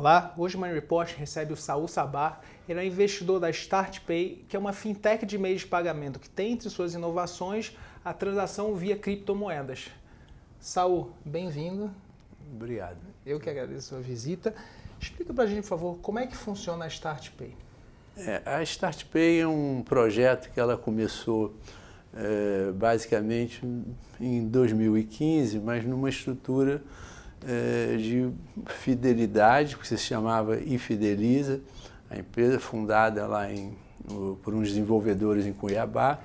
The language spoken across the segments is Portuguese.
Olá, hoje o Money Report recebe o Saul Sabah. Ele é investidor da StartPay, que é uma fintech de meios de pagamento que tem entre suas inovações a transação via criptomoedas. Saul, bem-vindo. Obrigado. Eu que agradeço a sua visita. Explica para a gente, por favor, como é que funciona a StartPay. A StartPay é um projeto que ela começou basicamente em 2015, mas numa estrutura de fidelidade, que se chamava iFideliza, a empresa fundada lá por uns desenvolvedores em Cuiabá.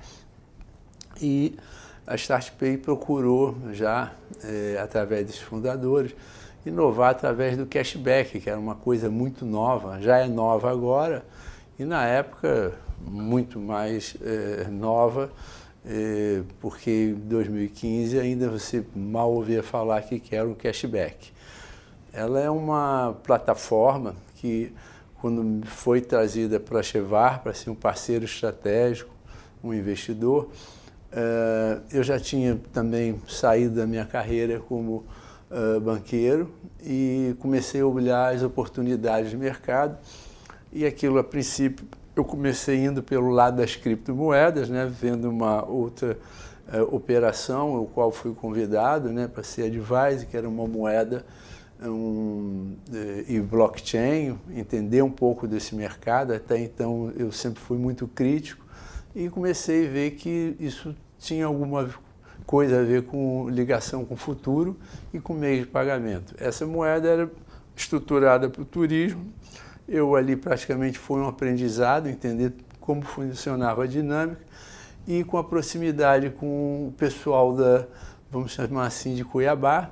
E a StartPay procurou já, através desses fundadores, inovar através do cashback, que era uma coisa muito nova, já é nova agora, e na época muito mais nova, porque em 2015 ainda você mal ouvia falar que era um cashback. Ela é uma plataforma que, quando foi trazida para a Chevar, para ser um parceiro estratégico, um investidor, eu já tinha também saído da minha carreira como banqueiro e comecei a olhar as oportunidades de mercado. E aquilo, a princípio, eu comecei indo pelo lado das criptomoedas, né, vendo uma outra operação, o qual fui convidado, né, para ser advisor, que era uma moeda e blockchain, entender um pouco desse mercado. Até então eu sempre fui muito crítico e comecei a ver que isso tinha alguma coisa a ver com ligação com o futuro e com meios de pagamento. Essa moeda era estruturada para o turismo. Eu ali praticamente foi um aprendizado, entender como funcionava a dinâmica, e com a proximidade com o pessoal vamos chamar assim, de Cuiabá,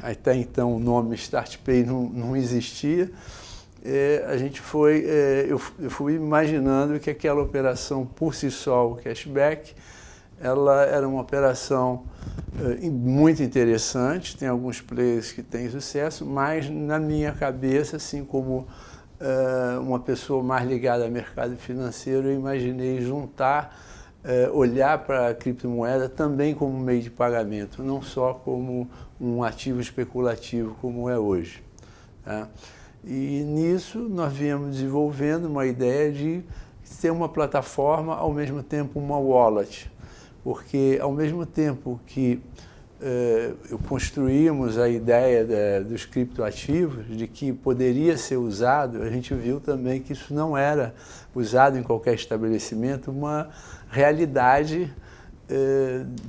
até então o nome StartPay não existia. A gente eu fui imaginando que aquela operação por si só, o cashback, ela era uma operação muito interessante. Tem alguns players que têm sucesso, mas na minha cabeça, assim como uma pessoa mais ligada ao mercado financeiro, eu imaginei juntar, olhar para a criptomoeda também como meio de pagamento, não só como um ativo especulativo como é hoje, tá? E nisso nós viemos desenvolvendo uma ideia de ser uma plataforma, ao mesmo tempo uma wallet, porque ao mesmo tempo que construímos a ideia dos criptoativos, de que poderia ser usado, a gente viu também que isso não era usado em qualquer estabelecimento, uma realidade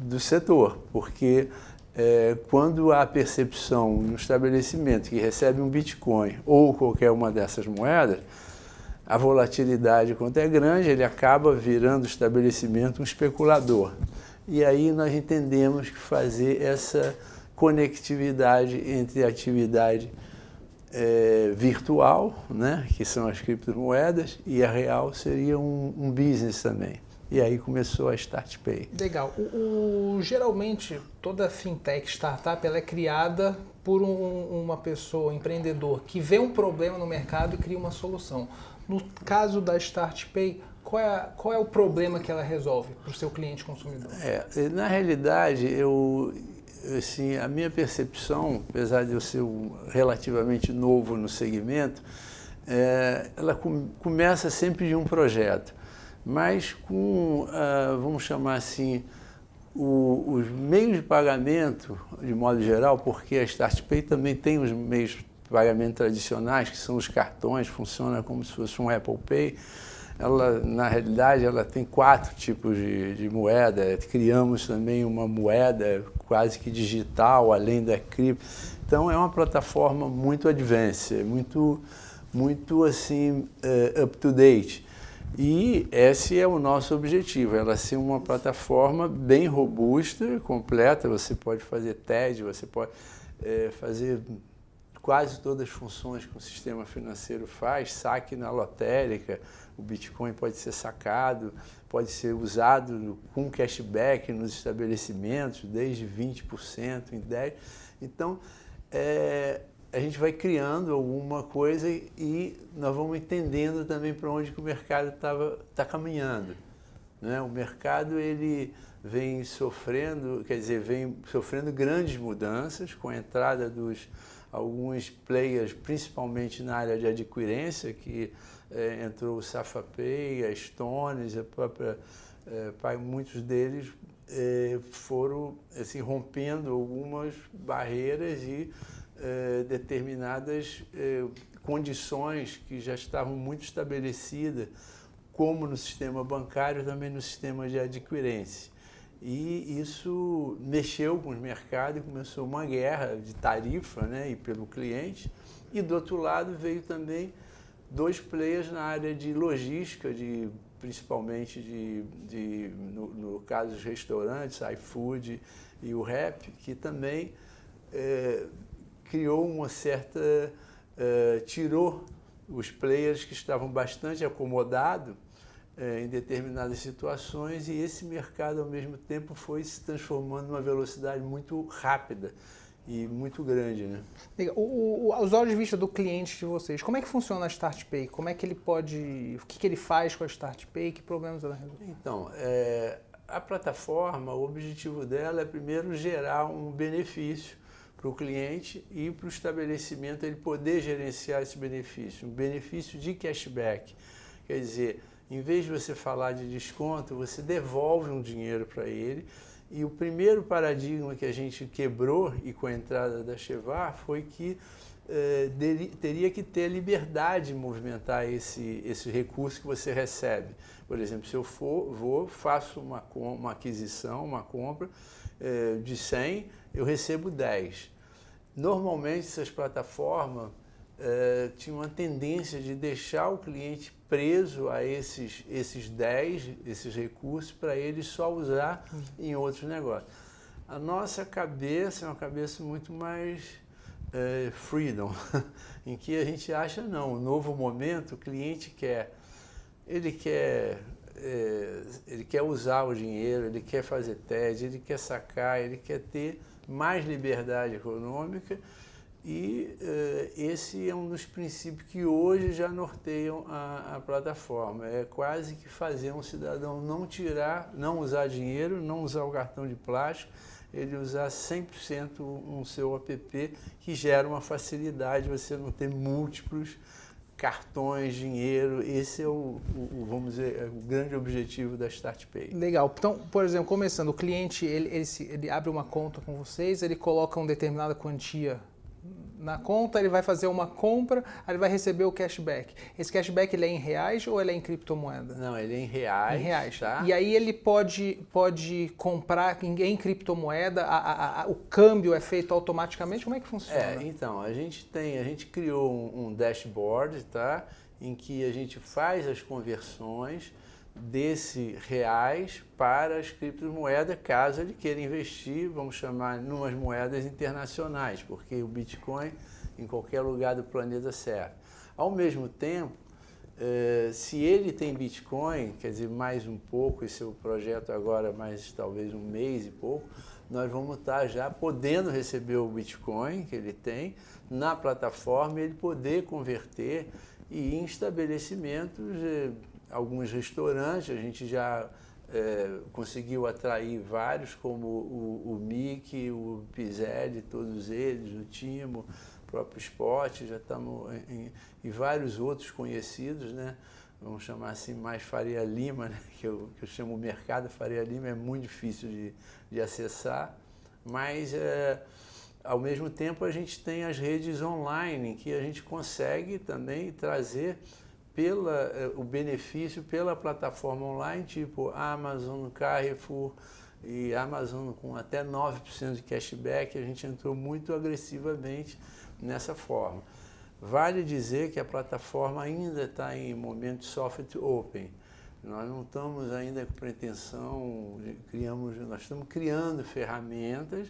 do setor, porque quando há percepção no estabelecimento que recebe um Bitcoin ou qualquer uma dessas moedas, a volatilidade, quanto é grande, ele acaba virando o estabelecimento um especulador. E aí nós entendemos que fazer essa conectividade entre a atividade virtual, né, que são as criptomoedas, e a real seria um business também. E aí começou a StartPay. Legal. Geralmente, toda fintech, startup, ela é criada por uma pessoa, um empreendedor, que vê um problema no mercado e cria uma solução. No caso da StartPay, qual é o problema que ela resolve para o seu cliente consumidor? Na realidade, assim, a minha percepção, apesar de eu ser relativamente novo no segmento, ela começa sempre de um projeto, mas com, vamos chamar assim, os meios de pagamento, de modo geral, porque a StartPay também tem os meios de pagamento tradicionais, que são os cartões, funciona como se fosse um Apple Pay. Ela, na realidade, ela tem 4 tipos de moeda. Criamos também uma moeda quase que digital, além da cripto. Então, é uma plataforma muito advanced, muito assim, up-to-date. E esse é o nosso objetivo, ela ser uma plataforma bem robusta, completa. Você pode fazer TED, você pode fazer quase todas as funções que o sistema financeiro faz, saque na lotérica, o Bitcoin pode ser sacado, pode ser usado com cashback nos estabelecimentos, desde 20% em 10%. Então, a gente vai criando alguma coisa e nós vamos entendendo também para onde que o mercado está caminhando, né? O mercado ele vem sofrendo, quer dizer, vem sofrendo grandes mudanças com a entrada dos alguns players, principalmente na área de adquirência, que entrou o SafaPay, a Stones, a própria muitos deles foram assim, rompendo algumas barreiras e determinadas condições que já estavam muito estabelecidas, como no sistema bancário, também no sistema de adquirência. E isso mexeu com os mercados e começou uma guerra de tarifa, né, e pelo cliente. E do outro lado veio também dois players na área de logística, principalmente no caso dos restaurantes, iFood e o Rappi, que também criou uma certa... tirou os players que estavam bastante acomodados em determinadas situações, e esse mercado, ao mesmo tempo, foi se transformando numa velocidade muito rápida e muito grande, né? Aos olhos de vista do cliente de vocês, como é que funciona a StartPay? Como é que ele pode... O que ele faz com a StartPay? Que problemas ela resolve? Então, a plataforma, o objetivo dela é primeiro gerar um benefício para o cliente e para o estabelecimento ele poder gerenciar esse benefício, um benefício de cashback. Quer dizer, em vez de você falar de desconto, você devolve um dinheiro para ele. E o primeiro paradigma que a gente quebrou, e com a entrada da Chevar, foi que teria que ter liberdade de movimentar esse recurso que você recebe. Por exemplo, se eu faço uma aquisição, uma compra de 100, eu recebo 10. Normalmente, essas plataformas tinham uma tendência de deixar o cliente preso a esses 10, esses recursos, para ele só usar em outros negócios. A nossa cabeça é uma cabeça muito mais freedom, em que a gente acha, não, um novo momento, o cliente quer usar o dinheiro, ele quer fazer TED, ele quer sacar, ele quer ter mais liberdade econômica. E esse é um dos princípios que hoje já norteiam a plataforma. É quase que fazer um cidadão não usar dinheiro, não usar o cartão de plástico, ele usar 100% um seu app, que gera uma facilidade, você não ter múltiplos cartões, dinheiro. Esse é vamos dizer, o grande objetivo da StartPay. Legal. Então, por exemplo, começando, o cliente ele abre uma conta com vocês, ele coloca uma determinada quantia na conta, ele vai fazer uma compra, aí ele vai receber o cashback. Esse cashback ele é em reais ou ele é em criptomoeda? Não, ele é em reais. Em reais. Tá? E aí ele pode comprar em criptomoeda, o câmbio é feito automaticamente? Como é que funciona? Então, a gente criou um dashboard, tá? Em que a gente faz as conversões desse reais para as criptomoedas, caso ele queira investir, vamos chamar, em umas moedas internacionais, porque o Bitcoin em qualquer lugar do planeta serve. Ao mesmo tempo, se ele tem Bitcoin, quer dizer, mais um pouco, esse é o projeto agora, mais talvez um mês e pouco, nós vamos estar já podendo receber o Bitcoin que ele tem na plataforma e ele poder converter e em estabelecimentos, alguns restaurantes, a gente já conseguiu atrair vários, como o Mickey, o Pizelli, todos eles, o Timo, o próprio Spot, já estamos em vários outros conhecidos, né? Vamos chamar assim, mais Faria Lima, né? que eu chamo o mercado Faria Lima, é muito difícil de acessar, mas ao mesmo tempo a gente tem as redes online, em que a gente consegue também trazer o benefício pela plataforma online, tipo Amazon, Carrefour e Amazon com até 9% de cashback. A gente entrou muito agressivamente nessa forma. Vale dizer que a plataforma ainda está em momento de soft open. Nós não estamos ainda com pretensão, nós estamos criando ferramentas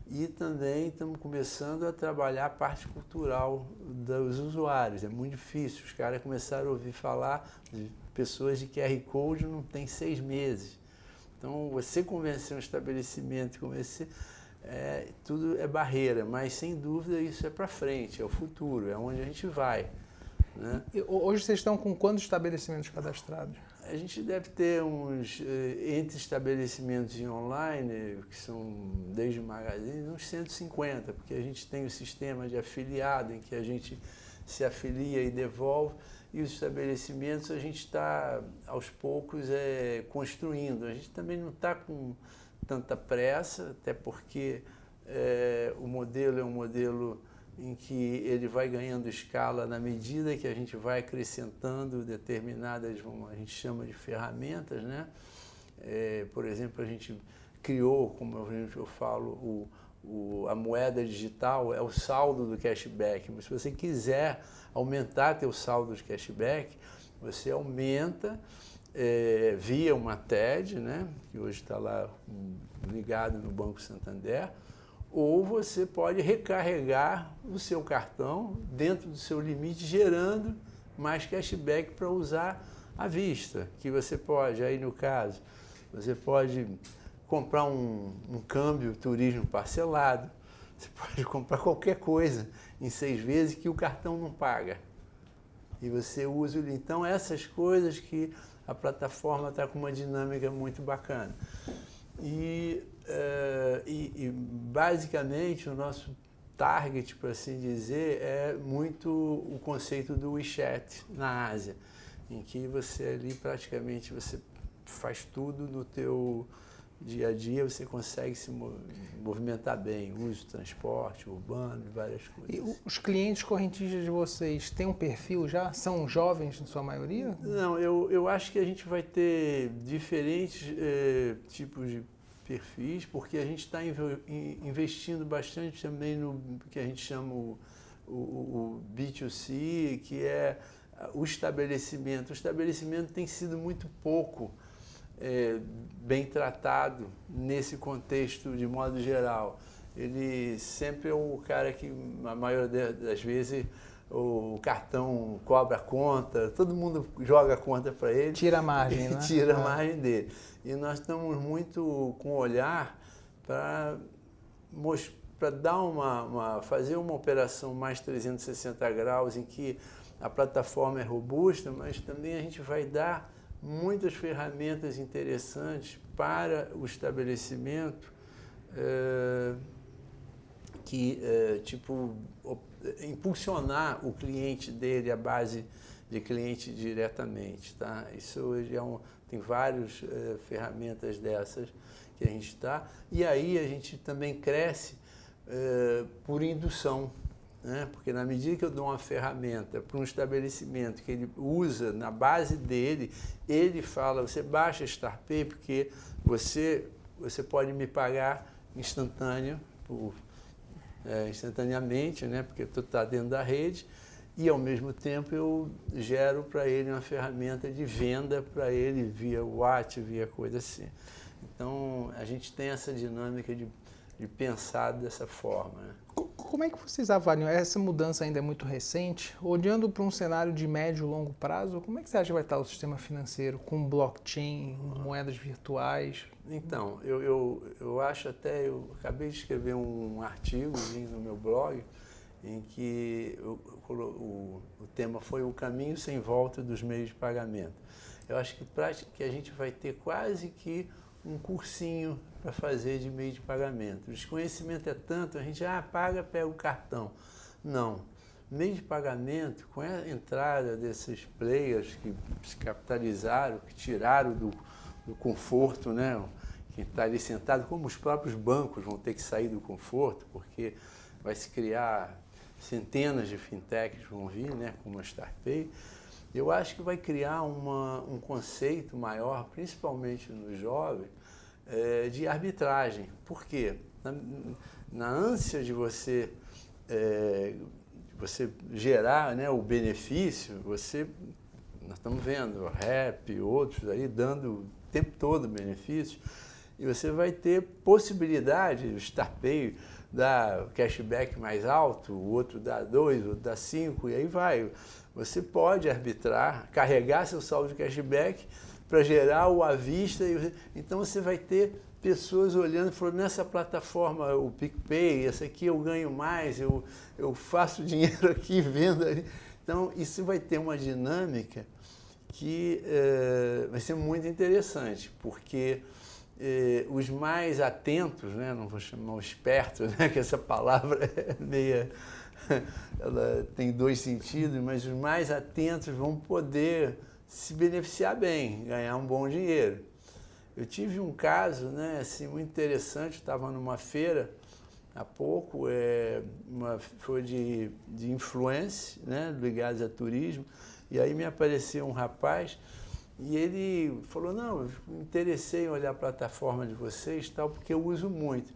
e também estamos começando a trabalhar a parte cultural dos usuários. É muito difícil, os caras começaram a ouvir falar de pessoas de QR Code não tem 6 meses. Então, você convencer um estabelecimento, tudo é barreira, mas sem dúvida isso é para frente, é o futuro, é onde a gente vai. né? E hoje vocês estão com quantos estabelecimentos cadastrados? A gente deve ter uns, entre estabelecimentos e online, que são desde magazine, uns 150, porque a gente tem o sistema de afiliado, em que a gente se afilia e devolve, e os estabelecimentos a gente está, aos poucos, construindo. A gente também não está com tanta pressa, até porque o modelo é um modelo em que ele vai ganhando escala na medida que a gente vai acrescentando determinadas, a gente chama de ferramentas, né? Por exemplo, a gente criou, como eu falo, a moeda digital é o saldo do cashback, mas se você quiser aumentar teu saldo de cashback, você aumenta via uma TED, né? Que hoje está lá ligado no Banco Santander, ou você pode recarregar o seu cartão dentro do seu limite, gerando mais cashback para usar à vista. Que você pode, aí no caso, você pode comprar um câmbio turismo parcelado, você pode comprar qualquer coisa em 6 vezes que o cartão não paga. E você usa, então, essas coisas que a plataforma está com uma dinâmica muito bacana. E basicamente o nosso target, por assim dizer, é muito o conceito do WeChat na Ásia, em que você ali praticamente você faz tudo no teu dia a dia, você consegue se movimentar bem, uso, transporte urbano e várias coisas. E os clientes correntistas de vocês têm um perfil já? São jovens, na sua maioria? Não, eu acho que a gente vai ter diferentes tipos de perfis, porque a gente está investindo bastante também no que a gente chama o B2C, que é o estabelecimento. O estabelecimento tem sido muito pouco bem tratado nesse contexto de modo geral. Ele sempre é o cara que, a maioria das vezes, o cartão cobra a conta, todo mundo joga a conta para ele. Tira a margem, né? Tira a margem dele. E nós estamos muito com o olhar para dar fazer uma operação mais 360 graus, em que a plataforma é robusta, mas também a gente vai dar muitas ferramentas interessantes para o estabelecimento, impulsionar o cliente dele, a base de cliente diretamente, tá? Isso hoje tem várias ferramentas dessas que a gente está, e aí a gente também cresce por indução, né? Porque na medida que eu dou uma ferramenta para um estabelecimento que ele usa na base dele, ele fala, você baixa a StarPay porque você pode me pagar instantaneamente, né? Porque tu está dentro da rede, e ao mesmo tempo eu gero para ele uma ferramenta de venda para ele via WhatsApp, via coisa assim. Então a gente tem essa dinâmica de pensar dessa forma, né? Como é que vocês avaliam? Essa mudança ainda é muito recente. Olhando para um cenário de médio e longo prazo, como é que você acha que vai estar o sistema financeiro com blockchain, moedas virtuais? Então, eu acho até, eu acabei de escrever um artigo no meu blog, em que o tema foi o caminho sem volta dos meios de pagamento. Eu acho que a gente vai ter quase que um cursinho para fazer de meio de pagamento. O desconhecimento é tanto, a gente paga, pega o cartão. Não. Meio de pagamento, com a entrada desses players que se capitalizaram, que tiraram do conforto, né? Quem está ali sentado, como os próprios bancos vão ter que sair do conforto, porque vai se criar centenas de fintechs vão vir, né? Como a StarPay. Eu acho que vai criar um conceito maior, principalmente nos jovens, de arbitragem. Por quê? Na ânsia de você gerar, né, o benefício, nós estamos vendo o Rap e outros aí dando o tempo todo benefício, e você vai ter possibilidade, o StarPay dá cashback mais alto, o outro dá 2, o outro dá 5, e aí vai. Você pode arbitrar, carregar seu saldo de cashback para gerar o à vista. Então você vai ter pessoas olhando e falando, nessa plataforma, o PicPay, essa aqui eu ganho mais, eu faço dinheiro aqui, vendo ali. Então, isso vai ter uma dinâmica que vai ser muito interessante, porque os mais atentos, né, não vou chamar o esperto, né, que essa palavra é meia, ela tem dois sentidos, mas os mais atentos vão poder se beneficiar bem, ganhar um bom dinheiro. Eu tive um caso, né, assim, muito interessante, eu estava numa feira há pouco, foi de influência, né, ligados a turismo, e aí me apareceu um rapaz e ele falou, não, eu me interessei em olhar a plataforma de vocês, tal, porque eu uso muito.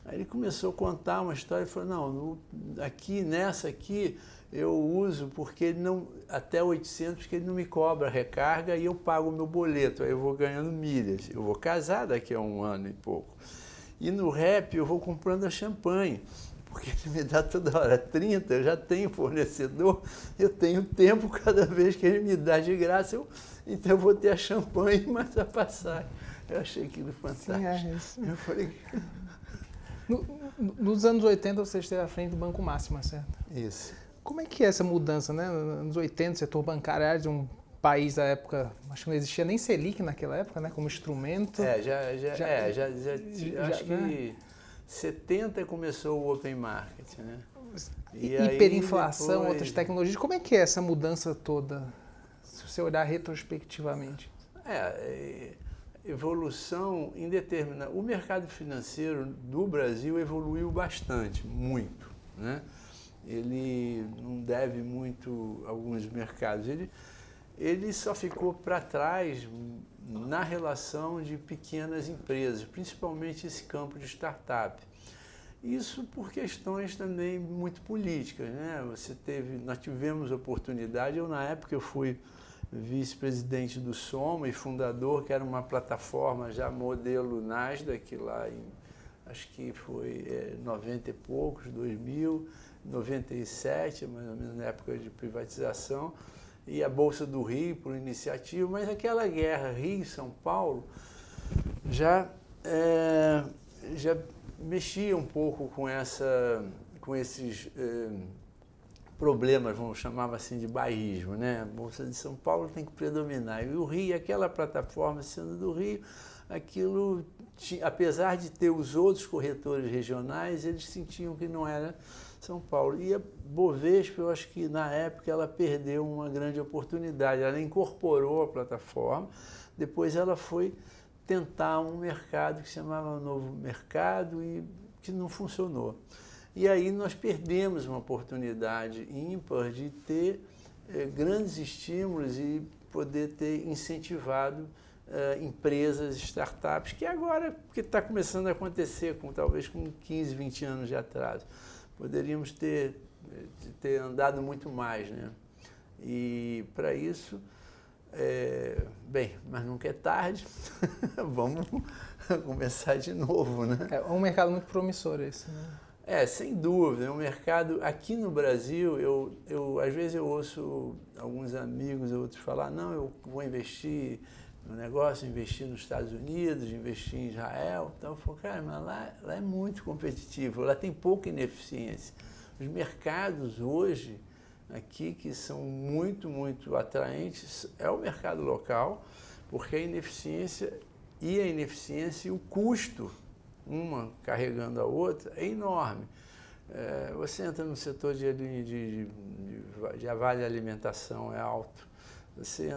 Aí ele começou a contar uma história e falou, não, nessa aqui eu uso porque ele não, até 800, porque ele não me cobra recarga e eu pago o meu boleto, aí eu vou ganhando milhas. Eu vou casar daqui a 1 ano e pouco. E no Rap eu vou comprando a champanhe, porque ele me dá toda hora 30, eu já tenho fornecedor, eu tenho tempo cada vez que ele me dá de graça, então eu vou ter a champanhe mais a passagem. Eu achei aquilo fantástico. Sim, é isso. Eu falei... Nos anos 80 você esteve à frente do Banco Máxima, certo? Isso. Como é que é essa mudança, né? Nos anos 80, o setor bancário era de um país da época, acho que não existia nem Selic naquela época, né? Como instrumento. Acho que 70 começou o Open Market, né? E hiperinflação, depois... outras tecnologias. Como é que é essa mudança toda, se você olhar retrospectivamente? Evolução indeterminada. O mercado financeiro do Brasil evoluiu bastante, muito, né? Ele não deve muito a alguns mercados. Ele só ficou para trás na relação de pequenas empresas, principalmente esse campo de startup. Isso por questões também muito políticas, né? Nós tivemos oportunidade, na época eu fui vice-presidente do Soma e fundador, que era uma plataforma já modelo Nasdaq, lá em, acho que foi 90 e poucos, 2000, 97, mais ou menos na época de privatização, e a Bolsa do Rio por iniciativa, mas aquela guerra Rio-São Paulo já mexia um pouco com esses problemas, vamos chamar assim, de bairrismo, né? A Bolsa de São Paulo tem que predominar. E o Rio, aquela plataforma sendo do Rio, aquilo, apesar de ter os outros corretores regionais, eles sentiam que não era São Paulo. E a Bovespa, eu acho que na época ela perdeu uma grande oportunidade. Ela incorporou a plataforma, depois ela foi tentar um mercado que se chamava Novo Mercado e que não funcionou. E aí nós perdemos uma oportunidade ímpar de ter grandes estímulos e poder ter incentivado empresas, startups, que agora que está começando a acontecer, talvez com 15, 20 anos de atraso. Poderíamos ter andado muito mais, né? E para isso, mas nunca é tarde, vamos começar de novo, né? É um mercado muito promissor esse, né? Sem dúvida, é um mercado, aqui no Brasil, às vezes eu ouço alguns amigos, outros falar, não, eu vou investir no negócio, investir nos Estados Unidos, investir em Israel, então eu falo, cara, mas lá é muito competitivo, lá tem pouca ineficiência. Os mercados hoje, aqui, que são muito, muito atraentes, é o mercado local, porque a ineficiência e o custo, uma carregando a outra, é enorme. Você entra no setor de vale alimentação, é alto. Você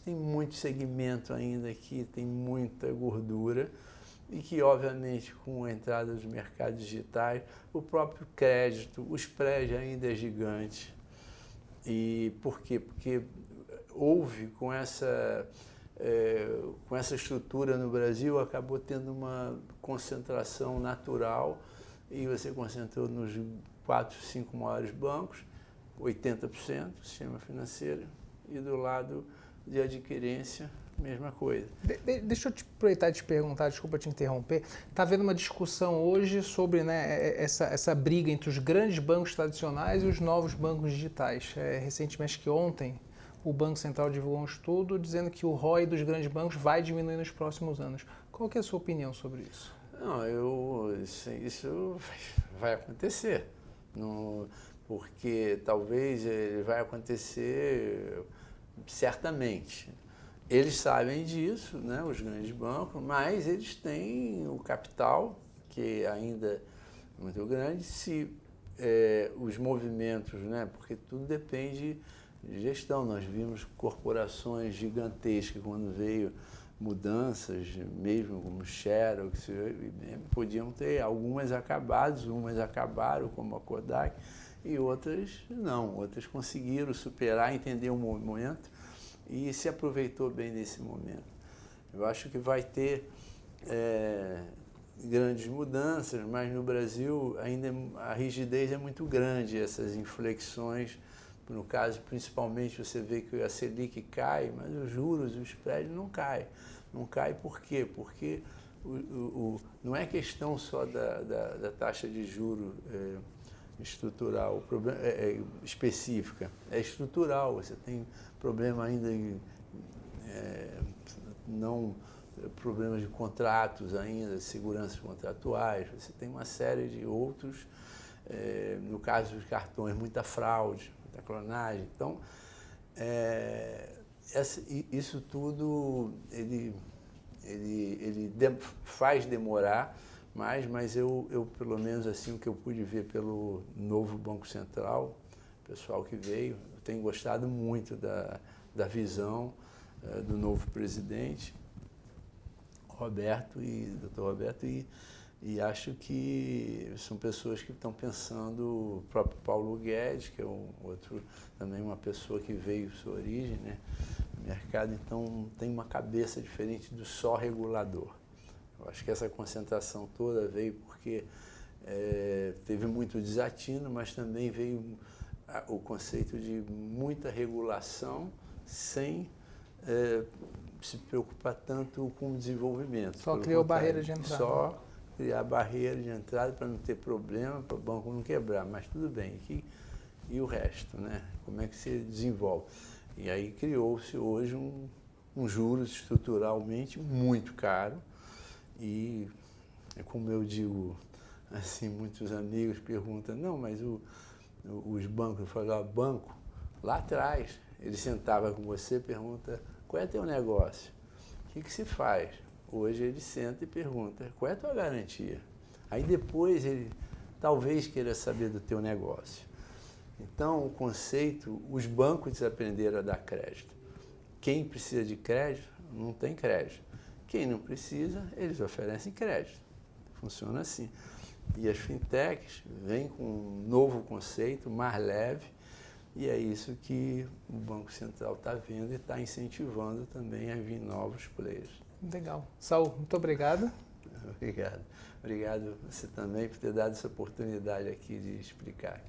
tem muito segmento ainda aqui, tem muita gordura, e que, obviamente, com a entrada dos mercados digitais, o próprio crédito, o spread ainda é gigante. E por quê? Porque houve, com essa estrutura no Brasil, acabou tendo uma concentração natural e você concentrou nos 4, 5 maiores bancos, 80% do sistema financeiro, e do lado de adquirência, mesma coisa. Deixa eu aproveitar e te perguntar, desculpa te interromper, está havendo uma discussão hoje sobre, né, essa briga entre os grandes bancos tradicionais e os novos bancos digitais. Recentemente, que ontem, o Banco Central divulgou um estudo dizendo que o ROI dos grandes bancos vai diminuir nos próximos anos. Qual que é a sua opinião sobre isso? Não, isso vai acontecer. porque talvez ele vai acontecer certamente. Eles sabem disso, né, os grandes bancos, mas eles têm o capital, que ainda é muito grande, se os movimentos, né, porque tudo depende de gestão. Nós vimos corporações gigantescas quando veio mudanças, mesmo como Xerox, podiam ter algumas acabadas, umas acabaram, como a Kodak, e outras não. Outras conseguiram superar, entender o momento e se aproveitou bem desse momento. Eu acho que vai ter grandes mudanças, mas no Brasil ainda a rigidez é muito grande, essas inflexões. No caso, principalmente, você vê que a Selic cai, mas os juros, o spread não cai. Não cai por quê? Porque não é questão só da taxa de juros estrutural, específica, é estrutural. Você tem problema ainda problemas de contratos ainda, seguranças contratuais, você tem uma série de outros, no caso dos cartões, muita fraude, muita clonagem. Então, isso tudo ele faz demorar, mas eu, pelo menos assim, o que eu pude ver pelo novo Banco Central, o pessoal que veio, eu tenho gostado muito da visão do novo presidente, Dr. Roberto, e acho que são pessoas que estão pensando, o próprio Paulo Guedes, que é também uma pessoa que veio sua origem, né, no mercado, então tem uma cabeça diferente do só regulador. Eu acho que essa concentração toda veio porque teve muito desatino, mas também veio o conceito de muita regulação sem se preocupar tanto com o desenvolvimento. Só criou barreira de entrada. Só criar barreira de entrada para não ter problema, para o banco não quebrar, mas tudo bem. E o resto, né? Como é que se desenvolve? E aí criou-se hoje um juros estruturalmente muito caro e, como eu digo, assim, muitos amigos perguntam, não, mas os bancos, eu falo, banco, lá atrás, ele sentava com você e pergunta, qual é teu negócio? O que se faz? Hoje ele senta e pergunta, qual é a tua garantia? Aí depois ele talvez queira saber do teu negócio. Então, o conceito, os bancos aprenderam a dar crédito. Quem precisa de crédito, não tem crédito. Quem não precisa, eles oferecem crédito. Funciona assim. E as fintechs vêm com um novo conceito, mais leve, e é isso que o Banco Central está vendo e está incentivando também a vir novos players. Legal. Saul, muito obrigado. Obrigado. Obrigado você também por ter dado essa oportunidade aqui de explicar.